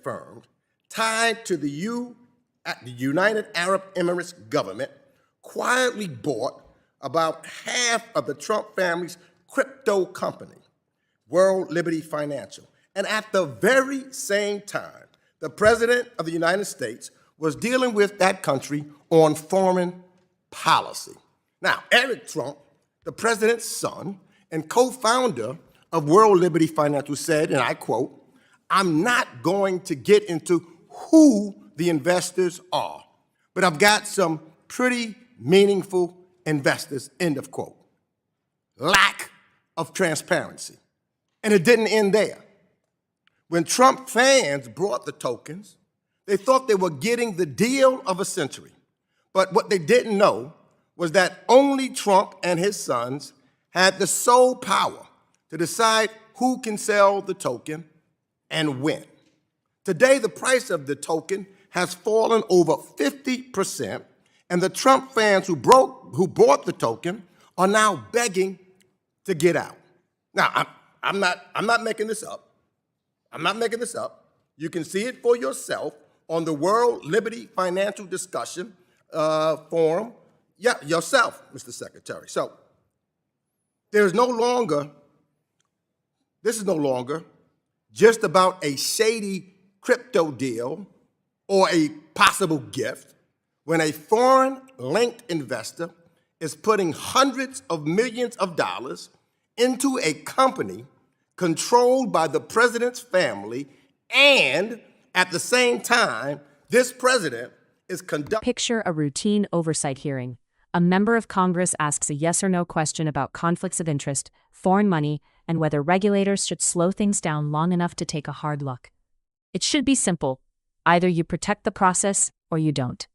firm tied to the United Arab Emirates government quietly bought about half of the Trump family's crypto company, World Liberty Financial. And at the very same time, the President of the United States was dealing with that country on foreign policy. Now, Eric Trump, the president's son and co-founder of World Liberty Financial, said, and I quote, "I'm not going to get into who the investors are, but I've got some pretty meaningful investors," end of quote. Lack of transparency. And it didn't end there. When Trump fans brought the tokens, they thought they were getting the deal of a century. But what they didn't know was that only Trump and his sons had the sole power to decide who can sell the token and when. Today, the price of the token has fallen over 50%, and the Trump fans who bought the token are now begging to get out. Now, I'm not making this up. I'm not making this up. You can see it for yourself on the World Liberty Financial Discussion Forum. Yeah, yourself, Mr. Secretary. So this is no longer just about a shady crypto deal or a possible gift. When a foreign-linked investor is putting hundreds of millions of dollars into a company controlled by the president's family, and at the same time, this president is conducting. Picture a routine oversight hearing. A member of Congress asks a yes or no question about conflicts of interest, foreign money, and whether regulators should slow things down long enough to take a hard look. It should be simple. Either you protect the process or you don't.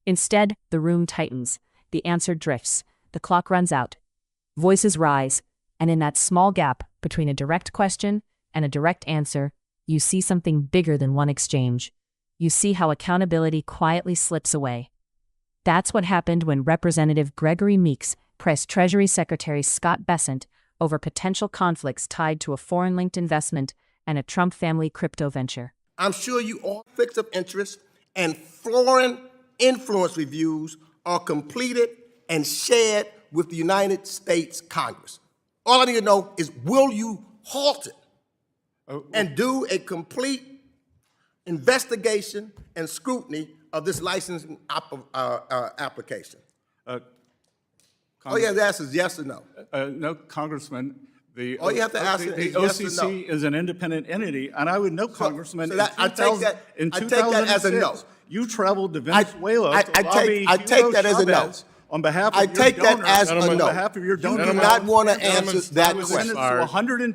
Instead, the room tightens, the answer drifts, the clock runs out, voices rise, and in that small gap between a direct question and a direct answer, you see something bigger than one exchange. You see how accountability quietly slips away. That's what happened when Representative Gregory Meeks pressed Treasury Secretary Scott Bessent over potential conflicts tied to a foreign-linked investment and a Trump family crypto venture. I'm sure you all conflicts of interest and foreign influence reviews are completed and shared with the United States Congress. All I need to know is, will you halt it and do a complete investigation and scrutiny of this licensing application? All you have to ask is yes or no. No, Congressman. All you have to ask the is yes or no. OCC is an independent entity, and I would know, Congressman, I take that as a no. You traveled to Venezuela to lobby I take that as a no. On behalf of I take that as a no. On behalf of your donors. You do not want to answer that question.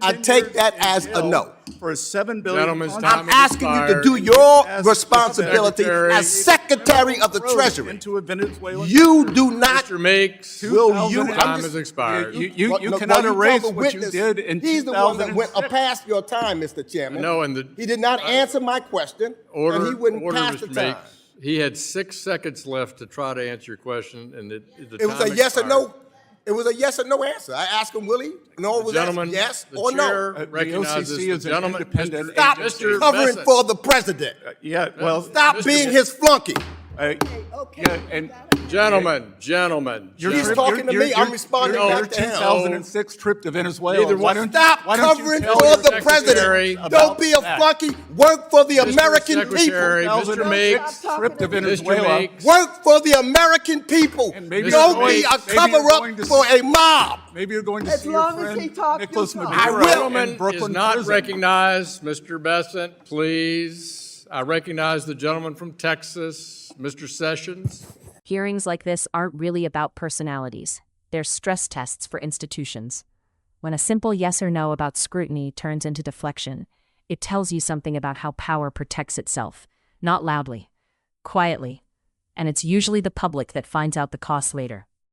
I take that as a no. For a $7 billion I'm asking you to do your responsibility as Secretary of the Treasury. Into a Venezuelan you do not. Mr. Meeks, will you? time has expired. You cannot erase what you did in 2006. He's the one that went past your time, Mr. Chairman. No, he did not answer my question, and he wouldn't pass the time. Meeks. He had 6 seconds left to try to answer your question, and it was a yes or no. It was a yes or no answer. I asked him, will he? No, was that yes or no? The OCC is an independent agency. Stop covering for the president. Stop being his flunky. Gentlemen. He's talking to me. I'm responding back to him. Your 2006 trip to Venezuela. Stop covering for the president. Don't be a flunky. Work for the American people. Mr. Meeks, trip to Venezuela. Work for the American people. Don't be a cover-up for a mob. Maybe you're going to see your friend Nicholas Maduro. I will. Gentleman is not recognized. Mr. Bessent, please. I recognize the gentleman from Texas, Mr. Sessions. Hearings like this aren't really about personalities. They're stress tests for institutions. When a simple yes or no about scrutiny turns into deflection, it tells you something about how power protects itself, not loudly, quietly, and it's usually the public that finds out the cost later.